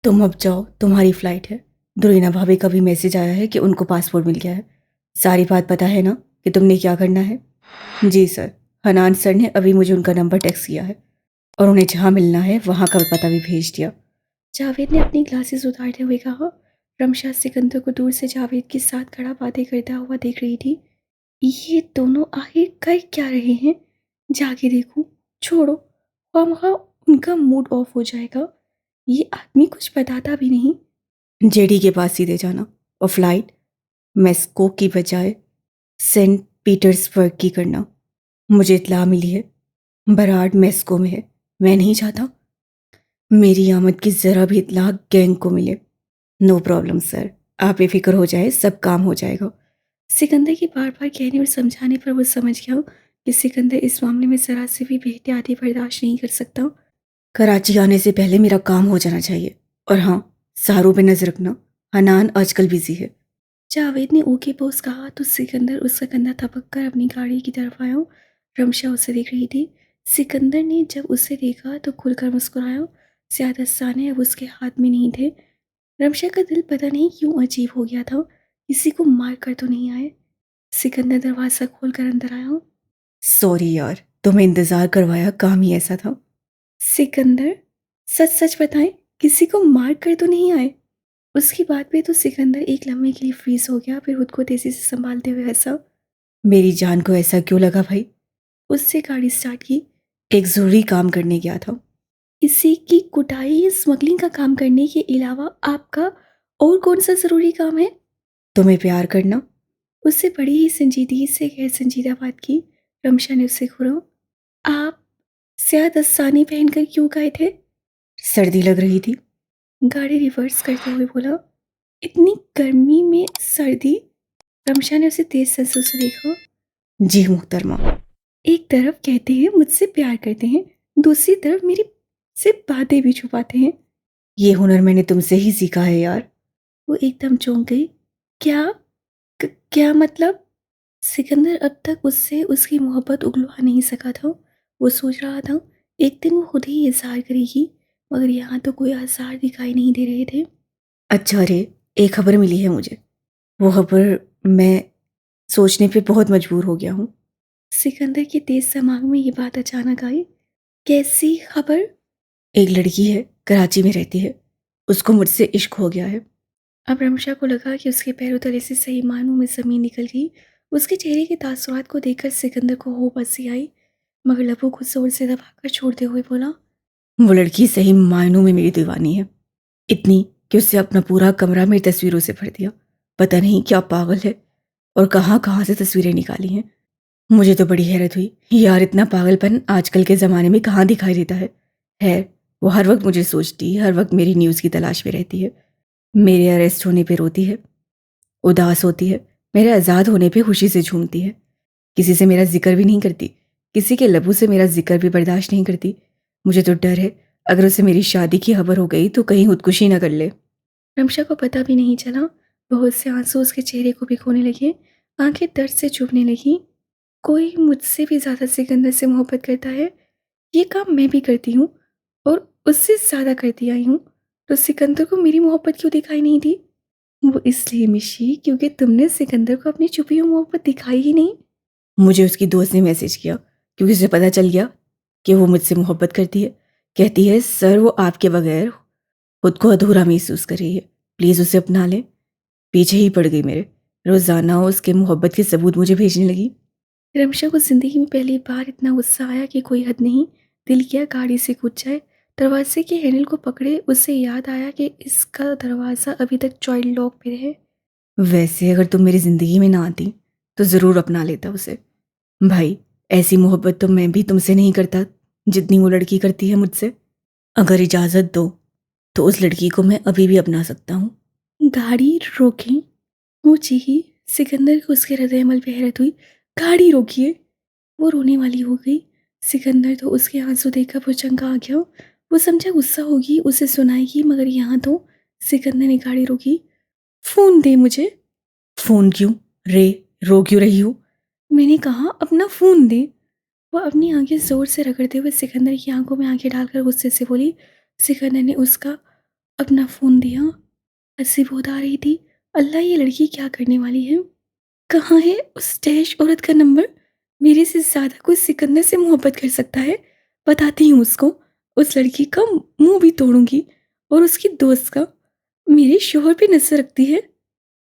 तुम अब जाओ, तुम्हारी फ्लाइट है। दुरीना भाभी का भी मैसेज आया है कि उनको पासपोर्ट मिल गया है। सारी बात पता है ना कि तुमने क्या करना है? जी सर। हनान सर ने अभी मुझे उनका नंबर टेक्स्ट किया है और उन्हें जहाँ मिलना है वहाँ का पता भी भेज दिया। जावेद ने अपनी ग्लासेस उतारते हुए कहा। रमशा सिकंदर को दूर से जावेद के साथ खड़ा बातें करता हुआ देख रही थी। ये दोनों आखिर कर क्या रहे हैं? जाके देखूं। छोड़ो, खामखा उनका मूड ऑफ हो जाएगा। ये आदमी कुछ बताता भी नहीं। जेडी के पास सीधे जाना और फ्लाइट मेस्को की बजाय सेंट पीटर्सबर्ग की करना। मुझे इत्तला मिली है बराड मेस्को में है। मैं नहीं चाहता मेरी आमद की जरा भी इत्तला गैंग को मिले। नो प्रॉब्लम सर, आप बेफिक्र हो जाए, सब काम हो जाएगा। सिकंदर की बार बार कहने और समझाने पर वो समझ गया कि सिकंदर इस मामले में जरा से भी बेहतियाती बर्दाश्त नहीं कर सकता। कराची आने से पहले मेरा काम हो जाना चाहिए। और हाँ, सारों पे नजर रखना, हनान आजकल बिजी है। जावेद ने ओके पोस्ट कहा तो सिकंदर उसका कंधा थपक कर अपनी गाड़ी की तरफ आया। रमशा उसे देख रही थी। सिकंदर ने जब उसे देखा तो खुलकर मुस्कुराया। ज्यादा साने अब उसके हाथ में नहीं थे। रमशा का दिल पता नहीं क्यों अजीब हो गया था। किसी को मार कर तो नहीं आए। सिकंदर दरवाजा खोलकर अंदर आया। सॉरी यार, तुम्हें इंतजार करवाया, काम ही ऐसा था। सिकंदर, सच सच बताएं, किसी को मार कर तो नहीं आए? उसकी बात पे तो सिकंदर एक लम्हे के लिए फ्रीज हो गया, फिर खुद को तेजी से संभालते हुए हंसा। मेरी जान को ऐसा क्यों लगा भाई? उससे गाड़ी स्टार्ट की। एक जरूरी काम करने गया था। किसी की कुटाई या स्मगलिंग का काम करने के अलावा आपका और कौन सा जरूरी काम है? तुम्हें प्यार करना। उससे बड़ी ही संजीदगी से गैर संजीदा बात की। रमशा ने उससे घूरा। आप स्याह दस्ताने पहनकर क्यों गए थे? सर्दी लग रही थी। गाड़ी रिवर्स करते हुए बोला। इतनी गर्मी में सर्दी? रमशा ने उसे तेज संसों से देखा। जी मुहतरमा, एक तरफ कहते हैं मुझसे प्यार करते हैं, दूसरी तरफ मेरी से बातें भी छुपाते हैं। ये हुनर मैंने तुमसे ही सीखा है यार। वो एकदम चौंक गई। क्या? क्या मतलब? सिकंदर अब तक उससे उसकी मोहब्बत उगलवा नहीं सका था। वो सोच रहा था एक दिन वो खुद ही इजहार करेगी, मगर यहाँ तो कोई आसार दिखाई नहीं दे रहे थे। अच्छा रे, एक खबर मिली है मुझे। वो खबर मैं सोचने पे बहुत मजबूर हो गया हूँ। सिकंदर के तेज दिमाग में ये बात अचानक आई। कैसी खबर? एक लड़की है, कराची में रहती है। उसको मुझसे इश्क हो गया है। अब रमशा को लगा कि उसके पैरों तले से सही मायनों में जमीन निकल गई। उसके चेहरे के तासुरात को देखकर सिकंदर को होप हंसी आई, मगर लबों को जोर से दबाकर छोड़ते हुए बोला। वो लड़की सही मायनों में मेरी दीवानी है। इतनी कि उससे अपना पूरा कमरा मेरी तस्वीरों से भर दिया। पता नहीं क्या पागल है और कहाँ कहाँ से तस्वीरें निकाली हैं। मुझे तो बड़ी हैरत हुई यार, इतना पागलपन आजकल के ज़माने में कहाँ दिखाई देता है। वो हर वक्त मुझे सोचती है, हर वक्त मेरी न्यूज़ की तलाश में रहती है। मेरे अरेस्ट होने पे रोती है, उदास होती है, मेरे आज़ाद होने पे खुशी से झूमती है। किसी से मेरा जिक्र भी नहीं करती, किसी के लबों से मेरा जिक्र भी बर्दाश्त नहीं करती। मुझे तो डर है अगर उसे मेरी शादी की खबर हो गई तो कहीं खुदकुशी न कर ले। रमशा को पता भी नहीं चला, बहुत से आंसू उसके चेहरे को भिगोने लगे। आंखें दर्द से चुभने लगी। कोई मुझसे भी ज़्यादा सिकंदर से मोहब्बत करता है। ये काम मैं भी करती हूँ और उससे ज़्यादा करती आई हूँ। तो सिकंदर को मेरी मोहब्बत क्यों दिखाई नहीं दी? वो इसलिए मिशी क्योंकि तुमने सिकंदर को अपनी छुपी हुई मोहब्बत दिखाई ही नहीं। मुझे उसकी दोस्त ने मैसेज किया क्योंकि उसे पता चल गया कि वो मुझसे मोहब्बत करती है। कहती है सर वो आपके बगैर खुद को अधूरा महसूस कर रही है, प्लीज़ उसे अपना लें। पीछे ही पड़ गई मेरे। रोज़ाना उसके मोहब्बत के सबूत मुझे भेजने लगी। रमशा को जिंदगी में पहली बार इतना गुस्सा आया कि कोई हद नहीं। दिल किया गाड़ी से कूद जाए। दरवाजे के हैंडल को पकड़े, उससे याद आया कि इसका दरवाज़ा अभी तक चाइल्ड लॉक पे है। वैसे अगर तुम मेरी ज़िंदगी में ना आती तो ज़रूर अपना लेता उसे। भाई, ऐसी मोहब्बत तो मैं भी तुमसे नहीं करता जितनी वो लड़की करती है मुझसे। अगर इजाज़त दो तो उस लड़की को मैं अभी भी अपना सकता हूँ। गाड़ी रोकें? वो चीखी। सिकंदर को उसके हृदयमल पे हैरत हुई। गाड़ी रोकिए? वो रोने वाली हो गई। सिकंदर तो उसके आंसू देखकर भुचंगा आ गया। वो समझा गुस्सा होगी, उसे सुनाएगी, मगर यहाँ तो सिकंदर ने गाड़ी रोकी। फोन दे मुझे। फोन क्यों रे, रो क्यों रही हो? मैंने कहा अपना फोन दे। वो अपनी आंखें जोर से रगड़ते हुए सिकंदर की आंखों में आंखें डालकर गुस्से से बोली। सिकंदर ने उसका अपना फ़ोन दिया। हँसी बहुत आ रही थी। अल्लाह, ये लड़की क्या करने वाली है? कहाँ है उस डैश औरत का नंबर? मेरे से ज़्यादा कोई सिकंदर से मोहब्बत कर सकता है। बताती हूँ उसको। उस लड़की का मुँह भी तोड़ूँगी और उसकी दोस्त का। मेरे शौहर पे नज़र रखती है।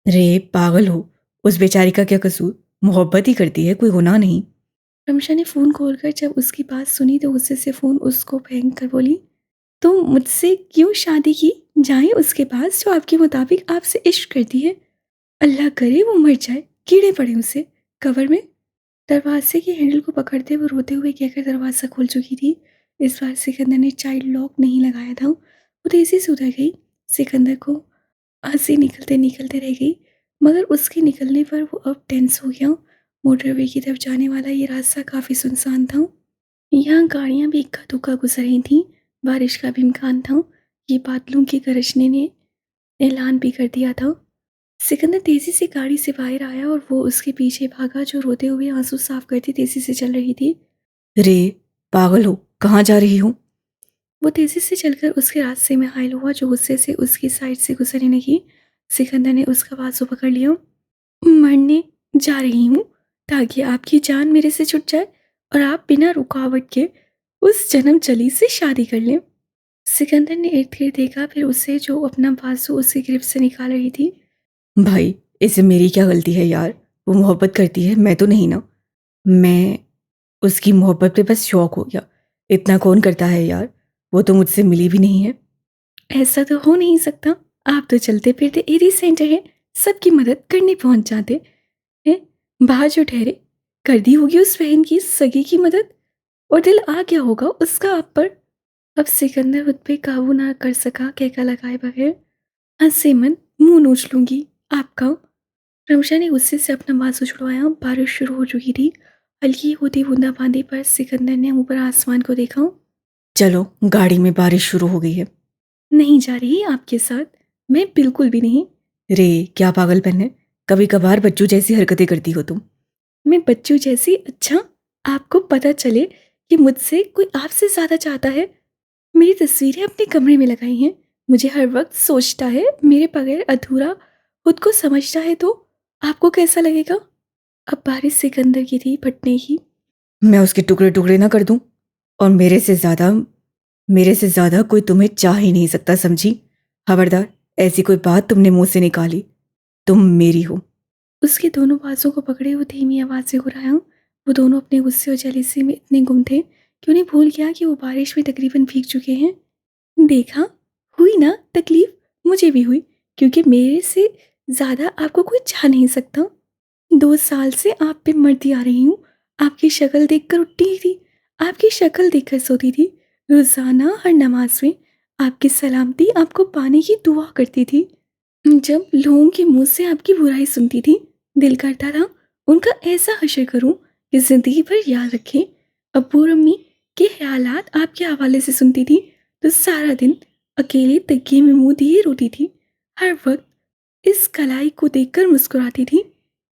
रे पागल हो, उस बेचारी का क्या कसूर? मोहब्बत ही करती है, कोई गुनाह नहीं। रमशा ने फ़ोन खोलकर जब उसकी बात सुनी तो गुस्से से फ़ोन उसको फेंक कर बोली, तुम मुझसे क्यों शादी की? जाए उसके पास जो आपके मुताबिक आपसे इश्क करती है। अल्लाह करे वो मर जाए, कीड़े पड़े उसे कवर में। दरवाजे के हैंडल को पकड़ते वो रोते हुए कहकर दरवाज़ा खोल चुकी थी। इस बार सिकंदर ने चाइल्ड लॉक नहीं लगाया था। वो तेज़ी से उतर गई। सिकंदर को हंसी निकलते निकलते रह गई, मगर उसके निकलने पर वो अब टेंस हो गया। मोटरवे की तरफ जाने वाला ये रास्ता काफ़ी सुनसान था। यहाँ गाड़ियाँ भी इक्का दुक्का गुजर रही थीं। बारिश का भी इम्कान था। ये बादलों के गरजने ने ऐलान भी कर दिया था। सिकंदर तेजी से गाड़ी से बाहर आया और वो उसके पीछे भागा जो रोते हुए आंसू साफ करती तेजी से चल रही थी। रे पागल हो, कहाँ जा रही हूँ? वो तेजी से चलकर उसके रास्ते में हायल हुआ जो गुस्से से उसकी साइड से गुजरने लगी। सिकंदर ने उसका बाजू पकड़ लिया। मरने जा रही हूँ ताकि आपकी जान मेरे से छुट जाए और आप बिना रुकावट के उस जन्म चली से शादी कर लें। सिकंदर ने इर्द गिर्द देखा, फिर उसे जो अपना बाजू उसकी गिरफ्त से निकाल रही थी। भाई, इससे मेरी क्या गलती है यार? वो मोहब्बत करती है, मैं तो नहीं ना। मैं उसकी मोहब्बत पे बस शौक हो गया। इतना कौन करता है यार? वो तो मुझसे मिली भी नहीं है। ऐसा तो हो नहीं सकता। आप तो चलते फिरते एरी सेंटर है, सबकी मदद करने पहुंच जाते हैं। बाहर जो ठहरे, कर दी होगी उस बहन की सगी की मदद और दिल आ गया होगा उसका आप पर। अब सिकंदर खुद पे काबू ना कर सका, कहका लगाए बगैर, हंसे मन मुंह नोच लूंगी आपका। रमशा ने गुस्से से अपना बाजू छुड़वाया। बारिश शुरू हो चुकी थी। हल्की होती बूंदाबांदी पर सिकंदर ने ऊपर आसमान को देखा। चलो, गाड़ी में बारिश शुरू हो गई है। नहीं जा रही आपके साथ, मैं बिल्कुल भी नहीं। रे क्या पागलपन है? कभी कभार बच्चों जैसी हरकतें करती हो तुम। मैं बच्चों जैसी? अच्छा, आपको पता चले कि मुझसे कोई आपसे ज्यादा चाहता है। मेरी तस्वीरें अपने कमरे में लगाई हैं। मुझे हर वक्त सोचता है, मेरे बगैर अधूरा खुद को समझता है, तो आपको कैसा लगेगा? अब बारिश सिकंदर की थी फटने की। मैं उसके टुकड़े टुकड़े ना कर दूं, और मेरे से ज्यादा कोई तुम्हें चाह ही नहीं सकता, समझी? खबरदार, ऐसी कोई बात तुमने मुंह से निकाली, तुम मेरी हो। उसके दोनों बाजों को पकड़े वो धीमी आवाज से घुराया। वो दोनों अपने गुस्से और जेलसी में इतने गुम थे कि उन्हें भूल गया कि वो बारिश में तकरीबन भीग चुके हैं। देखा, हुई ना तकलीफ? मुझे भी हुई, क्योंकि मेरे से ज्यादा आपको कोई चाह नहीं सकता। 2 साल से आप पे मरती आ रही हूँ। आपकी शक्ल देखकर उठती थी, आपकी शक्ल देखकर सोती थी। रोजाना हर नमाज में आपकी सलामती आपको पाने की दुआ करती थी। जब लोगों के मुंह से आपकी बुराई सुनती थी, दिल करता था उनका ऐसा हश्र करूं कि जिंदगी भर याद रखें। अब्बू और अम्मी के ख्यालात आपके हवाले से सुनती थी तो सारा दिन अकेले तकिए में मुंह दिए रोती थी। हर वक्त इस कलाई को देखकर मुस्कुराती थी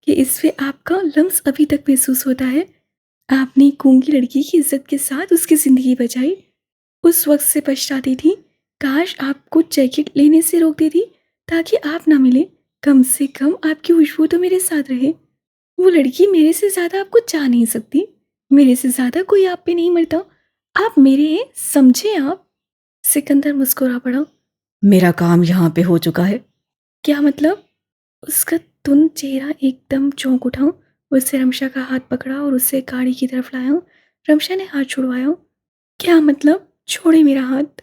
कि इस पे आपका लम्स अभी तक महसूस होता है। आपने एक गूंगी लड़की की इज्जत के साथ उसकी जिंदगी बचाई। उस वक्त से पछताती थी, काश आपको जैकेट लेने से रोक देती ताकि आप ना मिले। कम से कम आपकी खुशबू तो मेरे साथ रहे। वो लड़की मेरे से ज्यादा आपको चाह नहीं सकती। मेरे से ज्यादा कोई आप पे नहीं मरता। आप मेरे हैं, समझे आप? सिकंदर मुस्कुरा पड़ा। मेरा काम यहाँ पे हो चुका है। क्या मतलब? उसका तुन चेहरा एकदम चौंक उठा। उससे रमशा का हाथ पकड़ा और उसे गाड़ी की तरफ लाया। रमशा ने हाथ छुड़वाया। क्या मतलब? छोड़े मेरा हाथ।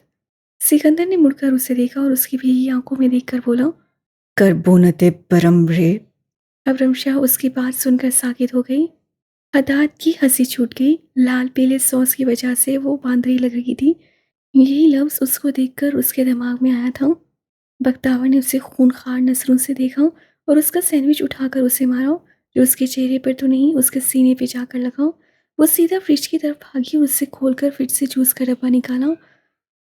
सिकंदर ने मुड़कर उसे देखा और उसकी भीगी आंखों में देखकर बोला, करबोनते परम रे। अब रमशा उसकी बात सुनकर साकित हो गई। हठात की हंसी छूट गई। लाल पीले सॉस की वजह से वो बांदरी लग रही थी। यही लफ्ज उसको देखकर उसके दिमाग में आया था। बख्तावर ने उसे खूंखार नजरों से देखा और उसका सैंडविच उठाकर उसे मारा, जो उसके चेहरे पर तो नहीं उसके सीने पे जाकर लगा। वो सीधा फ्रिज की तरफ भागी और उससे खोलकर फ्रिज से जूस का डब्बा निकाला।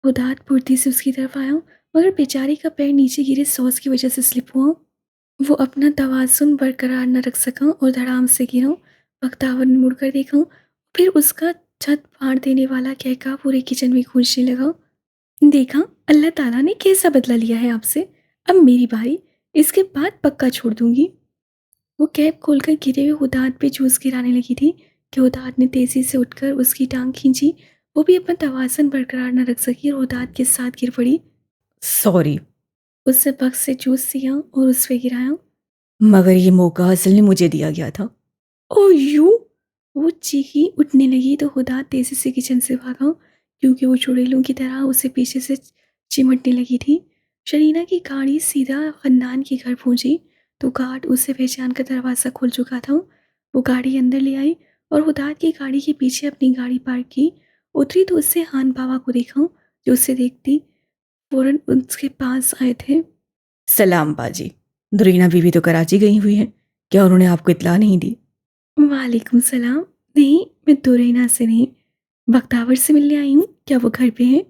वो दांत फुर्ती से उसकी तरफ आया, मगर बेचारी का पैर नीचे गिरे सॉस की वजह से स्लिप हुआ। वो अपना तवाज़ुन बरकरार न रख सका और धड़ाम से गिरा। बख्तावर ने मुड़कर देखा, फिर उसका छत फाड़ देने वाला कहका पूरे किचन में गूंजने लगा। देखा, अल्लाह ताला ने कैसा बदला लिया है आपसे। अब मेरी बारी, इसके बाद पक्का छोड़ दूंगी। वो कैब खोलकर गिरे हुए हुदाद पे जूस गिराने लगी थी कि हुदाद ने तेजी से उठकर उसकी टांग खींची। वो भी अपना तवाज़ुन बरकरार न रख सकी और हुदाद के साथ गिर पड़ी। सॉरी, उससे बक्स से जूस लिया और उस पे गिराया। मगर ये मौका असल में मुझे दिया गया था। ओ यू! वो चीखी। उठने लगी तो हुदाद तेजी से किचन से भागा, क्योंकि वो चुड़ैलों की तरह उसे पीछे से चिमटने लगी थी। शरीना की गाड़ी सीधा खन्नान के घर पहुंची तो गार्ड उसे पहचान कर दरवाज़ा खोल चुका था। वो गाड़ी अंदर ले आई और हुदाद की गाड़ी के पीछे अपनी गाड़ी पार्क की। उतरी तो उससे हान बाबा को देखा, जो उसे देखती फौरन उसके पास आए थे। सलाम बाजी। दुरीना बीवी तो कराची गई हुई है, क्या उन्होंने आपको इत्तला नहीं दी? वालेकुम सलाम। नहीं, मैं दुरेना से नहीं, बख्तावर से मिलने आई हूँ। क्या वो घर पे हैं?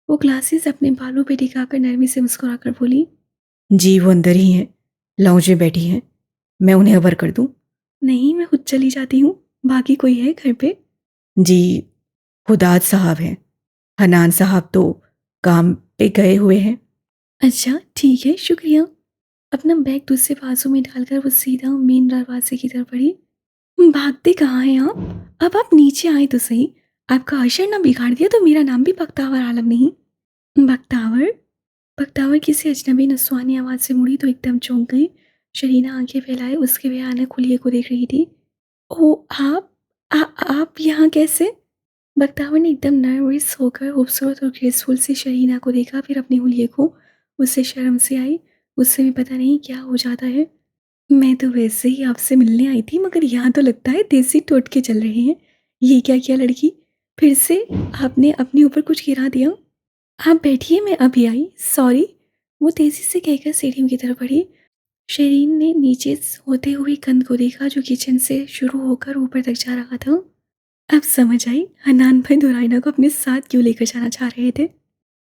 वो ग्लासेस अपने बालों पे टिकाकर नरमी से मुस्कुराकर बोली। जी वो अंदर ही हैं, लाउंज में बैठी हैं। मैं उन्हें अबर कर दूं? नहीं, मैं खुद चली जाती हूँ। बाकी कोई है घर पे? जी हुदाद साहब हैं, हनान साहब तो काम पे गए हुए हैं। अच्छा ठीक है, शुक्रिया। अपना बैग दूसरे बाजू में डालकर वो सीधा मेन दरवाजे की तरफ बढ़ी। भागते कहाँ हैं आप? अब आप नीचे आए तो सही। आपका अशर ना बिगाड़ दिया तो मेरा नाम भी बख्तावर आलम नहीं। बख्तावर? बख्तावर किसी अजनबी नस्वानी आवाज़ से मुड़ी तो एकदम चौंक गई। शरीना आंखें फैलाए उसके भयानक खुलिए को देख रही थी। ओ आप, आप यहाँ कैसे? बख्तावर ने एकदम नर्वस होकर खूबसूरत और ग्रेसफुल सी शरीना को देखा, फिर अपने हुलिये को। उससे शर्म से आई। उससे भी पता नहीं क्या हो जाता है। मैं तो वैसे ही आपसे मिलने आई थी, मगर यहाँ तो लगता है देसी टोटके चल रहे हैं। ये क्या किया लड़की? फिर से आपने अपने ऊपर कुछ गिरा दिया। आप बैठिए, मैं अभी आई। सॉरी। वो तेजी से कहकर सीढ़ियों की तरफ बढ़ी। शरीन ने नीचे होते हुए कंध को देखा, जो किचन से शुरू होकर ऊपर तक जा रहा था। अब समझ आई हनान भाई दुराइना को अपने साथ क्यों लेकर जाना चाह रहे थे।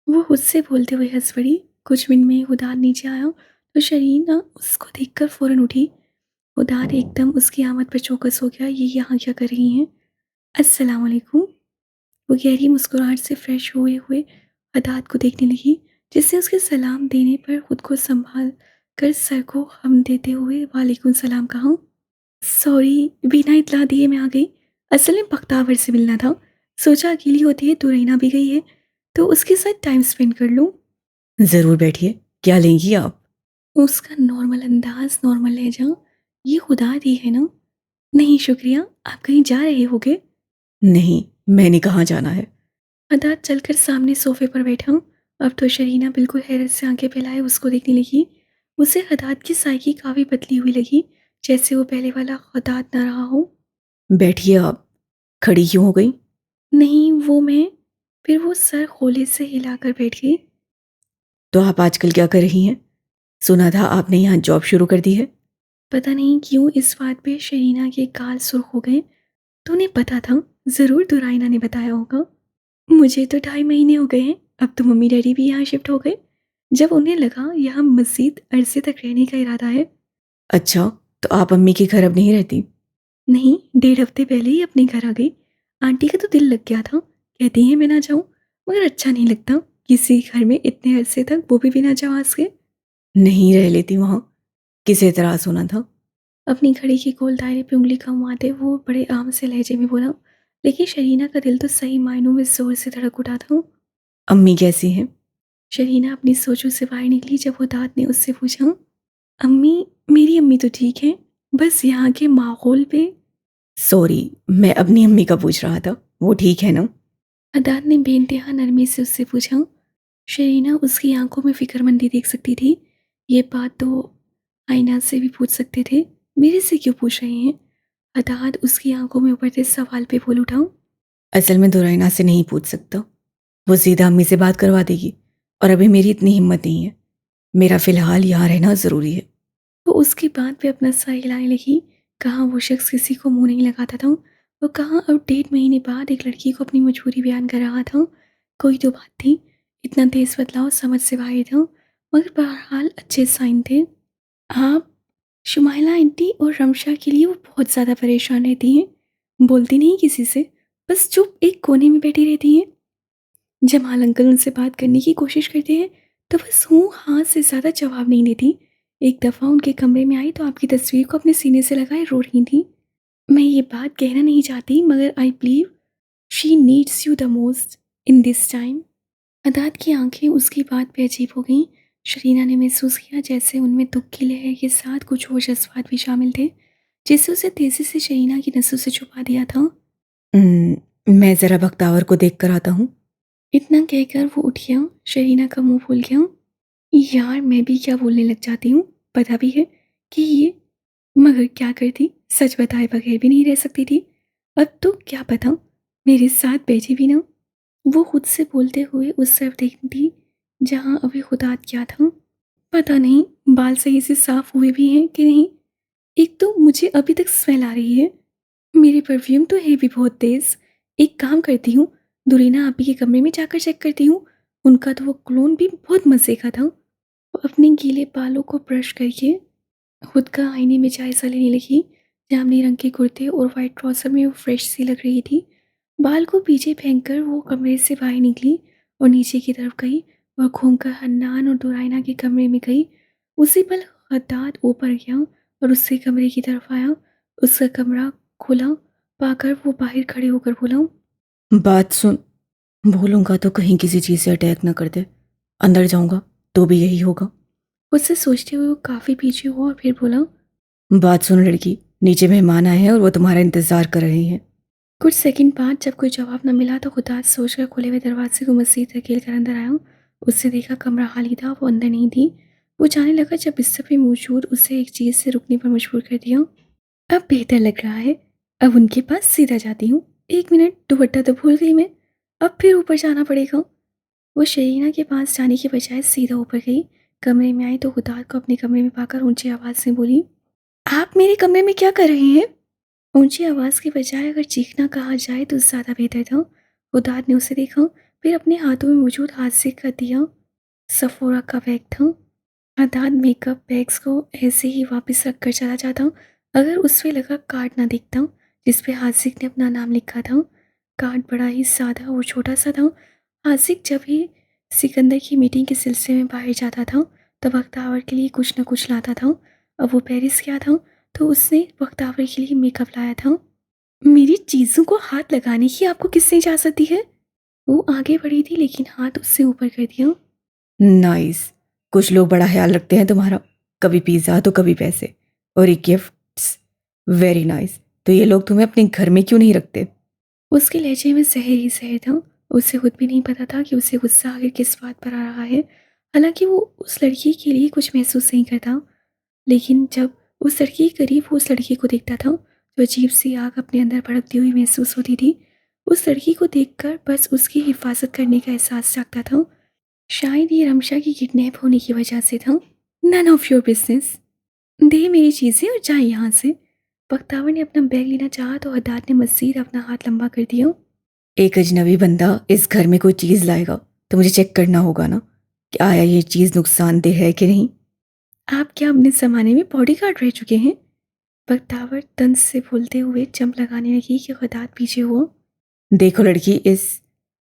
वो उससे बोलते हुए हंस पड़ी। कुछ मिनट में उदार नीचे आया तो शरीना उसको देखकर फौरन उठी। उदार एकदम उसकी आमद पर चौकस हो गया। ये यहाँ क्या कर रही हैं? अस्सलाम वालेकुम। वो गहरी मुस्कुराहट से फ्रेश हुए हुए अदात को देखने लगी, जिससे उसके सलाम देने पर खुद को संभाल कर सर को हम देते हुए वालेकुम सलाम कहा। सॉरी, बिना इतला दिए मैं आ गई। असल में बख्तावर से मिलना था। सोचा अकेली होती है, दुरैना भी गई है तो उसके साथ टाइम स्पेंड कर लूँ। ज़रूर बैठिए, क्या लेंगी आप? उसका नॉर्मल अंदाज, नॉर्मल लहजा, ये खुदा दी है ना। नहीं शुक्रिया। आप कहीं जा रहे होगे? नहीं, मैंने कहाँ जाना है। अदात चलकर सामने सोफे पर बैठा। अब तो शरीना बिल्कुल हैरत से आंखें फैलाए उसको देखने लगी। उसे अदात की साइकी काफ़ी बदली हुई लगी, जैसे वो पहले वाला अदात न रहा हो। बैठिए आप, खड़ी क्यों हो गई? नहीं, वो मैं। फिर वो सर खोले से हिलाकर बैठ गई। तो आप आजकल क्या कर रही हैं? सुना था आपने यहाँ जॉब शुरू कर दी है। पता नहीं क्यों इस बात पे शरीना के गाल सुर्ख हो गए। तो उन्हें पता था, ज़रूर दुराइना ने बताया होगा। मुझे तो 2.5 महीने हो गए हैं। अब तो मम्मी डैडी भी यहाँ शिफ्ट हो गए, जब उन्हें लगा यहाँ मज़ीद अरसे तक रहने का इरादा है। अच्छा, तो आप अम्मी के घर अब नहीं रहती? नहीं, 1.5 हफ्ते पहले ही अपने घर आ गई। आंटी का तो दिल लग गया था, कहती हैं मैं ना जाऊँ, मगर अच्छा नहीं लगता किसी घर में इतने अरसे तक, वो भी बिना जवाज़ के। नहीं रह लेती वहाँ, किसे एतराज़ होना था? अपनी घड़ी के गोल दायरे पे उंगली घुमाते वो बड़े आम से लहजे में बोला। लेकिन शरीना का दिल तो सही मायनों में जोर से धड़क उठा था। अम्मी कैसी हैं? शरीना अपनी सोचों से बाहर निकली जब वो दाद ने उससे पूछा। अम्मी, मेरी अम्मी तो ठीक है, बस यहाँ के माहौल पे। सॉरी, मैं अपनी अम्मी का पूछ रहा था, वो ठीक है ना? अदाद ने बेइंतहा नरमी से उससे पूछा। शरीना उसकी आंखों में फिक्रमंदी देख सकती थी। ये बात तो आईना से भी पूछ सकते थे, मेरे से क्यों पूछ रहे हैं? अदाद उसकी आंखों में उभरते सवाल पे बोल उठा। असल में दुराइना से नहीं पूछ सकता, वो सीधा अम्मी से बात करवा देगी, और अभी मेरी इतनी हिम्मत नहीं है। मेरा फ़िलहाल यहाँ रहना ज़रूरी है। वो उसकी बात पे अपना सर हिलाने लगी। कहाँ वो शख्स किसी को मुंह नहीं लगाता था, वो कहाँ अब 1.5 महीने बाद एक लड़की को अपनी मजबूरी बयान कर रहा था। कोई तो बात थी। इतना तेज बदलाव समझ से बाहर था, मगर बहरहाल अच्छे साइन थे। आप, शुमाइला आंटी और रमशा के लिए वो बहुत ज़्यादा परेशान रहती हैं। बोलती नहीं किसी से, बस चुप एक कोने में बैठी रहती हैं। जमाल अंकल उनसे बात करने की कोशिश करते हैं तो बस हूँ हाँ से ज़्यादा जवाब नहीं देती। एक दफ़ा उनके कमरे में आई तो आपकी तस्वीर को अपने सीने से लगाए रो रही थी। मैं ये बात कहना नहीं चाहती मगर I believe she needs you the most in this time. अदात की आंखें उसकी बात पे अजीब हो गईं। शरीना ने महसूस किया जैसे उनमें दुख की लहर के साथ कुछ और जज्बात भी शामिल थे जिसे उसे तेजी से शरीना की नसों से छुपा दिया था। मैं ज़रा बख्तावर को देख कर आता हूँ। इतना कहकर वो उठ गया। शरीना का मुंह फूल गया। यार मैं भी क्या बोलने लग जाती हूँ, पता भी है कि ये, मगर क्या करती, सच बताए बगैर भी नहीं रह सकती थी। अब तो क्या पता मेरे साथ बैठी भी ना। वो खुद से बोलते हुए उस तरफ देखती थी जहाँ अभी खुदा क्या था। पता नहीं बाल सही से साफ हुए भी हैं कि नहीं। एक तो मुझे अभी तक स्मेल आ रही है। मेरे परफ्यूम तो है भी बहुत तेज। एक काम करती हूँ, दुरीना आपी के कमरे में जाकर चेक करती हूँ। उनका तो वो क्लोन भी बहुत मज़े का था। वो अपने गीले बालों को ब्रश करके खुद का आईने में जायजा लेने लगी। जामनी रंग के कुर्ते और वाइट ट्राउजर में वो फ्रेश सी लग रही थी। बाल को पीछे फेंक कर वो कमरे से बाहर निकली और नीचे की तरफ गई और घूमकर हन्नान और दुरायना के कमरे में गई। उसी पल हद्दाद ऊपर गया और उससे कमरे की तरफ आया। उसका कमरा खुला पाकर वो बाहर खड़े होकर बोला, बात सुन, भूलूंगा तो कहीं किसी चीज़ से अटैक न कर दे। अंदर जाऊंगा तो भी यही होगा। उससे सोचते हुए वो काफ़ी पीछे हुआ और फिर बोला, बात सुन लड़की, नीचे मेहमान आए हैं और वो तुम्हारा इंतज़ार कर रहे हैं। कुछ सेकंड बाद जब कोई जवाब न मिला तो खुदास सोचकर खुले हुए दरवाजे को मसीह धकेल कर अंदर आया। उससे देखा कमरा खाली था, वो अंदर नहीं थी। वो जाने लगा जब बिस्तर पे मौजूद उसे एक चीज़ से रुकने पर मजबूर कर दिया। अब बेहतर लग रहा है, अब उनके पास सीधा जाती हूँ। 1 मिनट, दुपट्टा तो भूल गई मैं, अब फिर ऊपर जाना पड़ेगा। वो शरीना के पास जाने के बजाय सीधा ऊपर गई। कमरे में आई तो खुदार को अपने कमरे में पाकर ऊंची आवाज़ से बोली, आप मेरे कमरे में क्या कर रहे हैं? ऊंची आवाज़ के बजाय अगर चीखना कहा जाए तो ज़्यादा बेहतर था। खुदार ने उसे देखा, फिर अपने हाथों में मौजूद हाथ से कर दिया। सफोरा का बैग था। अदाद मेकअप बैग्स को ऐसे ही वापस रख कर चला जाता अगर उस पे लगा कार्ड ना दिखता जिस पे हासिक ने अपना नाम लिखा था। कार्ड बड़ा ही सादा और छोटा सा था। हासिक जब भी सिकंदर की मीटिंग के सिलसिले में बाहर जाता था तो बख्तावर के लिए कुछ न कुछ लाता था। अब वो पेरिस गया था तो उसने बख्तावर के लिए मेकअप लाया था। मेरी चीज़ों को हाथ लगाने की आपको किसने इजाज़त दी है? वो आगे बढ़ी थी लेकिन हाथ उससे ऊपर कर दिया। नाइस। कुछ लोग बड़ा ख्याल रखते हैं तुम्हारा, कभी पिज़्ज़ा तो कभी पैसे, और ये गिफ्ट्स। Very nice. तो ये लोग तुम्हें अपने घर में क्यों नहीं रखते? उसके लहजे में जहर ही जहर था। उसे खुद भी नहीं पता था कि उसे गुस्सा आखिर किस बात पर आ रहा है। हालांकि वो उस लड़की के लिए कुछ महसूस नहीं करता, लेकिन जब उस लड़की के करीब वो उस लड़की को देखता था जो अजीब सी आग अपने अंदर भड़कती हुई महसूस होती थी। उस लड़की को देखकर बस उसकी हिफाजत करने का एहसास जागता था। शायद ये रमशा की किडनैप होने की वजह से था। None of your business. दे मेरी चीज़ें और जाए यहाँ से। बख्तावर ने अपना बैग लेना चाहा तो हद्दाद ने मज़ीद अपना हाथ लंबा कर दिया। एक अजनबी बंदा इस घर में कोई चीज़ लाएगा तो मुझे चेक करना होगा ना कि आया ये चीज़ नुकसानदेह है कि नहीं। आप क्या अपने ज़माने में बॉडीगार्ड रह चुके हैं? बख्तावर तंज से बोलते हुए जंप लगाने लगी कि हद्दाद पीछे हुआ। देखो लड़की, इस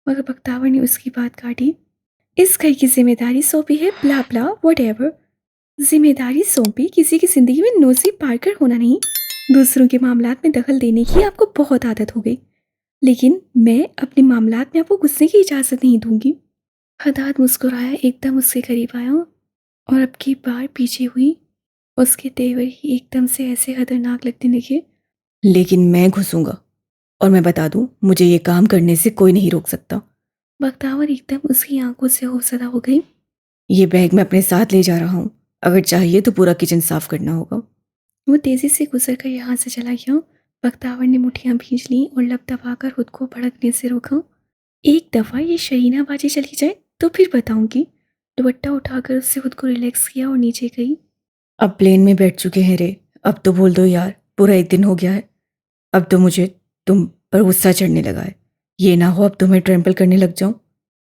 मगर बख्तावर ने उसकी बात काटी। इस घर की जिम्मेदारी सौंपी है, ब्ला ब्ला वट एवर। जिम्मेदारी सौंपी, किसी की जिंदगी में नोजी पारकर होना नहीं। दूसरों के मामलात में दखल देने की आपको बहुत आदत हो गई, लेकिन मैं अपने मामलात में आपको घुसने की इजाज़त नहीं दूंगी। हदाद मुस्कुराया, एकदम उसके करीब आया और अब की बार पीछे हुई। उसके तेवर ही एकदम से ऐसे खतरनाक लगने लगे। लेकिन मैं घुसूंगा, और मैं बता दूं, मुझे ये काम करने से कोई नहीं रोक सकता। बख्तावर एकदम उसकी आंखों से खौफजदा हो गई। ये बैग मैं अपने साथ ले जा रहा हूँ, अगर चाहिए तो पूरा किचन साफ करना होगा। वो तेजी से गुजर कर यहाँ से चला गया। बख्तावर ने मुठ्ठियाँ भींच लीं और लब दबाकर खुद को भड़कने से रोका। एक दफ़ा ये शरीना बाजी चली जाए तो फिर बताऊंगी। दुपट्टा उठाकर उससे खुद को रिलैक्स किया और नीचे गई। अब प्लेन में बैठ चुके हैं रे, अब तो बोल दो यार, पूरा एक दिन हो गया है। अब तो मुझे तुम पर गुस्सा चढ़ने लगा है। ये ना हो अब तुम्हें ट्रैम्पल करने लग जाऊं।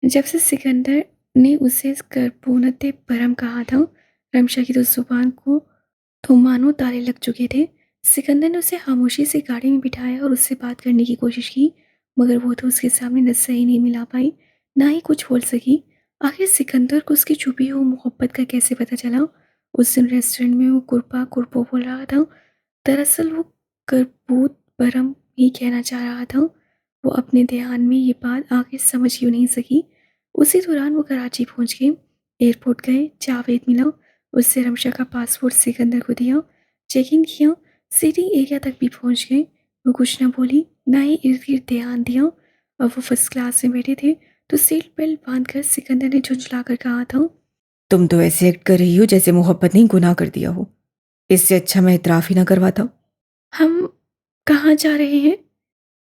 जब से सिकंदर ने उसे करबोनते परम कहा था, रमशा की तो जुबान को तो मानो ताले लग चुके थे। सिकंदर ने उसे खामोशी से गाड़ी में बिठाया और उससे बात करने की कोशिश की, मगर वो तो उसके सामने नस्सा ही नहीं मिला पाई। ना ही कुछ बोल सकी। आखिर सिकंदर को उसकी छुपी हुई मोहब्बत का कैसे पता चला? उस दिन रेस्टोरेंट में वो कुरपा कुरपो बोल रहा था। दरअसल वो करबूत परम ही कहना चाह रहा था। वो अपने ध्यान में ये बात आखिर समझ क्यों नहीं सकी। उसी दौरान वो कराची पहुंच गए। एयरपोर्ट गए, जावेद मिला, उससे रमशा का पासपोर्ट सिकंदर को दिया, चेक इन किया, सिटिंग एरिया तक भी पहुंच गए। वो कुछ ना बोली, ना ही इर्द गिर्द ध्यान दिया। और वो फर्स्ट क्लास में बैठे थे तो सीट बेल्ट बांधकर सिकंदर ने झुंझला कर कहा था, तुम तो ऐसे एक्ट कर रही हो जैसे मोहब्बत नहीं गुनाह कर दिया हो। इससे अच्छा मैं इतराफ़ ही ना करवाता। हम कहाँ जा रहे हैं?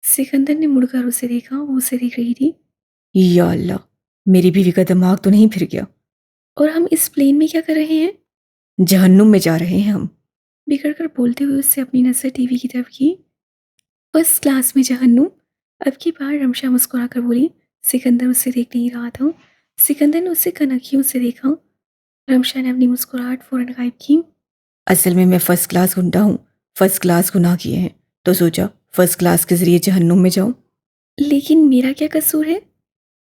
सिकंदर ने मुड़कर उसे देखा। वो उसे देख रही थी। या अल्लाह, मेरी बीवी का दिमाग तो नहीं फिर गया? और हम इस प्लेन में क्या कर रहे हैं? जहन्नुम में जा रहे हैं हम। बिगड़ कर बोलते हुए उससे अपनी नजर टीवी की तरफ की। फर्स्ट क्लास में जहन्नुम? अब की बार रमशा मुस्कुरा कर बोली। सिकंदर उसे देख नहीं रहा था। सिकंदर ने उसे कनखियों से देखा। रमशा ने अपनी मुस्कुराहट फौरन गायब की। असल में मैं फर्स्ट क्लास गुंडा हूँ। फर्स्ट क्लास गुनाह किए हैं तो सोचा फर्स्ट क्लास के जरिए जहन्नुम में जाऊं। लेकिन मेरा क्या कसूर है?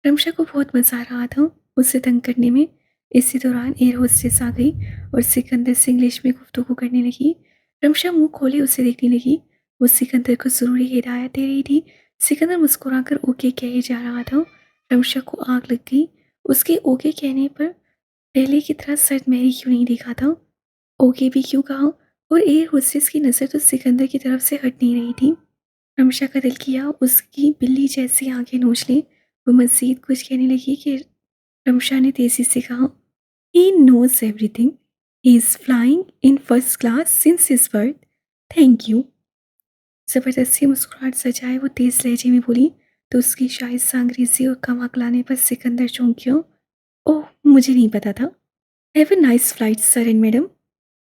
रमशा को बहुत मजा आ रहा था उसे तंग करने में। इसी दौरान एयर होस्टेस आ गई और सिकंदर से इंग्लिश में गुफ्तगू करने लगी। रमशा मुंह खोले उसे देखने लगी। वो सिकंदर को जरूरी हिदायत दे रही थी। सिकंदर मुस्कुराकर ओके कहे जा रहा था। रमशा को आग लग गई। उसके ओके कहने पर पहले की तरह सर मैरी क्यों नहीं देखा था? ओके भी क्यों कहा? और एयर होस्टेस की नज़र तो सिकंदर की तरफ से हट नहीं रही थी। रमशा का दिल किया उसकी बिल्ली जैसी आंखें नोच लें। वो मज़ीद कुछ कहने लगी कि रमशा ने तेजी से कहा, he knows everything, he is flying in first class since his birth, thank you. ज़बरदस्ती मुस्कुराहट सजाए वो तेज़ लहजे में बोली तो उसकी शायद सा अंग्रेजी और कम अकलाने पर सिकंदर चौंक गया। ओह, मुझे नहीं पता था। Have a nice flight sir and madam.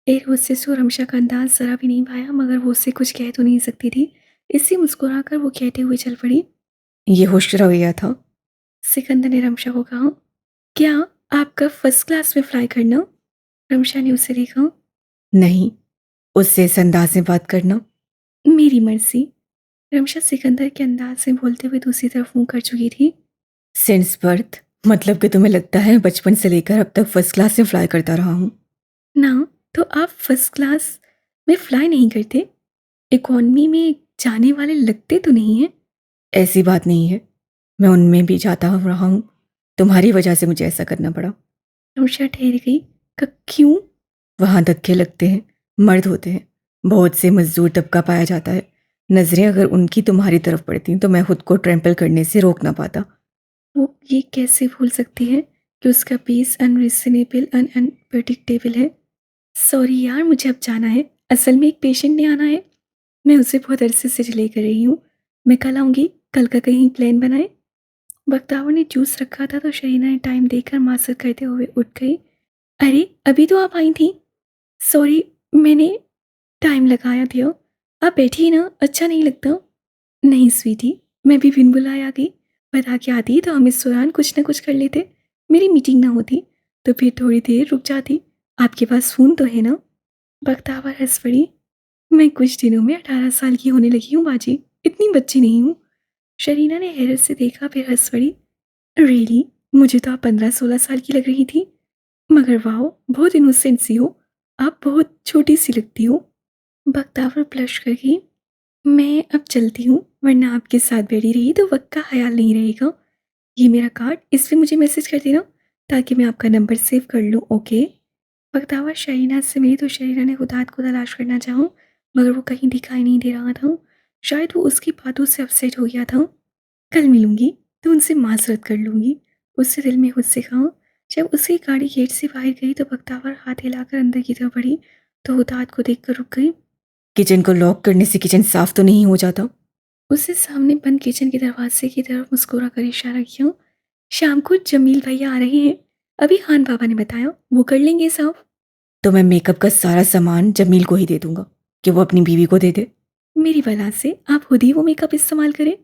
Air hostess को रमशा का अंदाज ज़रा भी नहीं भाया, मगर वो उससे कुछ कह तो नहीं सकती थी। इससे मुस्कुराकर वो कहते हुए चल पड़ी। ये होश रवैया था। सिकंदर ने रमशा को कहा, क्या आपका फर्स्ट क्लास में फ्लाई करना? रमशा ने उसे देखा। नहीं, उससे इस अंदाज में बात करना। मेरी मर्जी। रमशा सिकंदर के अंदाज से बोलते हुए दूसरी तरफ मुंह कर चुकी थी। सिंस बर्थ मतलब कि तुम्हें लगता है बचपन से लेकर अब तक फर्स्ट क्लास में फ्लाई करता रहा हूँ? ना, तो आप फर्स्ट क्लास में फ्लाई नहीं करते? इकॉनमी में जाने वाले लगते तो नहीं हैं? ऐसी बात नहीं है, मैं उनमें भी जाता रहा हूँ। तुम्हारी वजह से मुझे ऐसा करना पड़ा। रमशा ठहर गई। क्यों? वहाँ धक्के लगते हैं, मर्द होते हैं, बहुत से मजदूर तबका पाया जाता है। नजरें अगर उनकी तुम्हारी तरफ पड़ती तो मैं खुद को ट्रैम्पल करने से रोक ना पाता। वो ये कैसे भूल सकती है कि उसका पेस अनरिजनेबल अनप्रडिक्टेबल है? सॉरी यार, मुझे अब जाना है। असल में एक पेशेंट ने आना है। मैं उसे बहुत अरसे से डिले कर रही हूँ। मैं कल आऊँगी। कल का कहीं प्लान बनाए। बख्तावर ने जूस रखा था तो शरीना ने टाइम देखकर मासर करते हुए उठ गई। अरे, अभी तो आप आई थी। सॉरी, मैंने टाइम लगाया दिया। आप बैठिए ना, अच्छा नहीं लगता? नहीं स्वीटी, मैं भी बिन बुलाए आ गई। बता के आती तो हम इस दौरान कुछ ना कुछ कर लेते। मेरी मीटिंग ना होती तो फिर थोड़ी देर रुक जाती। आपके पास फ़ोन तो है ना? बख्तावर हंस पड़ी। मैं कुछ दिनों में 18 साल की होने लगी हूँ बाजी, इतनी बच्ची नहीं हूँ। शरीना ने हैरत से देखा फिर हंस पड़ी। रियली? मुझे तो आप 15-16 साल की लग रही थी। मगर वाह, बहुत इनोसेंट सी हो। आप बहुत छोटी सी लगती हो। बख्तावर ब्लश कर गई। मैं अब चलती हूँ, वरना आपके साथ बैठी रही तो वक्त का ख्याल नहीं रहेगा। ये मेरा कार्ड, इस पे मुझे मैसेज कर देना ताकि मैं आपका नंबर सेव कर लूँ, ओके? बख्तावर शरीना से मिली तो शरीना ने खुदात को तलाश करना चाहा, मगर वो कहीं दिखाई नहीं दे रहा था। शायद वो उसकी बातों से अपसेट हो गया था। कल मिलूंगी तो उनसे माजरत कर लूंगी, उससे दिल में खुद से कहा। जब उसकी गाड़ी गेट से बाहर गई तो बख्तावर हाथ हिलाकर अंदर की तरफ बढ़ी तो हुदात को देखकर रुक गई। किचन को लॉक करने से किचन साफ तो नहीं हो जाता? उससे सामने बंद किचन के दरवाजे की तरफ मुस्कुरा कर इशारा किया। शाम को जमील भैया आ रहे हैं, अभी खान बाबा ने बताया, वो कर लेंगे साफ। तो मैं मेकअप का सारा सामान जमील को ही दे दूंगा कि वो अपनी बीवी को दे दे। मेरी वजह से आप खुद ही वो मेकअप इस्तेमाल करें।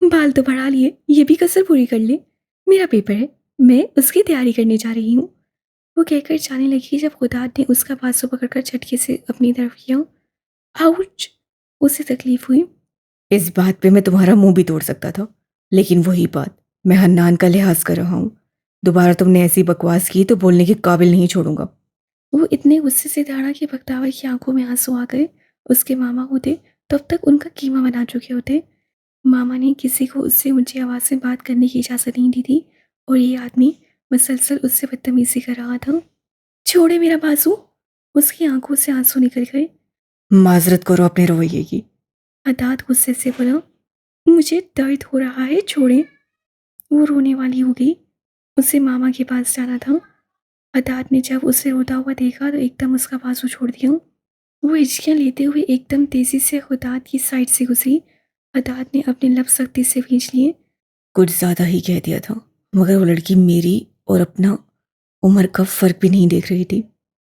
बाल तो बढ़ा लिए, ये भी कसर पूरी कर ले। मेरा पेपर है, मैं उसकी तैयारी करने जा रही हूँ। वो कहकर जाने लगी जब खुदात ने उसका बाजू पकड़कर झटके से अपनी तरफ किया। आउच! उसे तकलीफ हुई। इस बात पे मैं तुम्हारा मुंह भी तोड़ सकता था, लेकिन वही बात मैं हन्नान का लिहाज कर रहा हूँ। दोबारा तुमने ऐसी बकवास की तो बोलने के काबिल नहीं छोड़ूंगा। वो इतने गुस्से से दौड़ा कि बख्तावर की आंखों में आंसू आ गए। उसके मामा होते तब तक उनका कीमा बना चुके होते। मामा ने किसी को उससे ऊंची आवाज़ में बात करने की इजाज़त नहीं दी थी और ये आदमी मुसलसल उससे बदतमीजी कर रहा था। छोड़े मेरा बाजू। उसकी आंखों से आंसू निकल गए। माजरत करो अपने रवैये की। अदात गुस्से से बोला, मुझे दर्द हो रहा है, छोड़े। वो रोने वाली हो गई। उसे मामा के पास जाना था। अदात ने जब उसे रोता हुआ देखा तो एकदम उसका बाजू छोड़ दिया। वो हिचकियाँ लेते हुए एकदम तेजी से अदात की साइड से घुसी। अदात ने अपने लब सख्ती से खींच लिए। कुछ ज़्यादा ही कह दिया था, मगर वो लड़की मेरी और अपना उम्र का फ़र्क भी नहीं देख रही थी।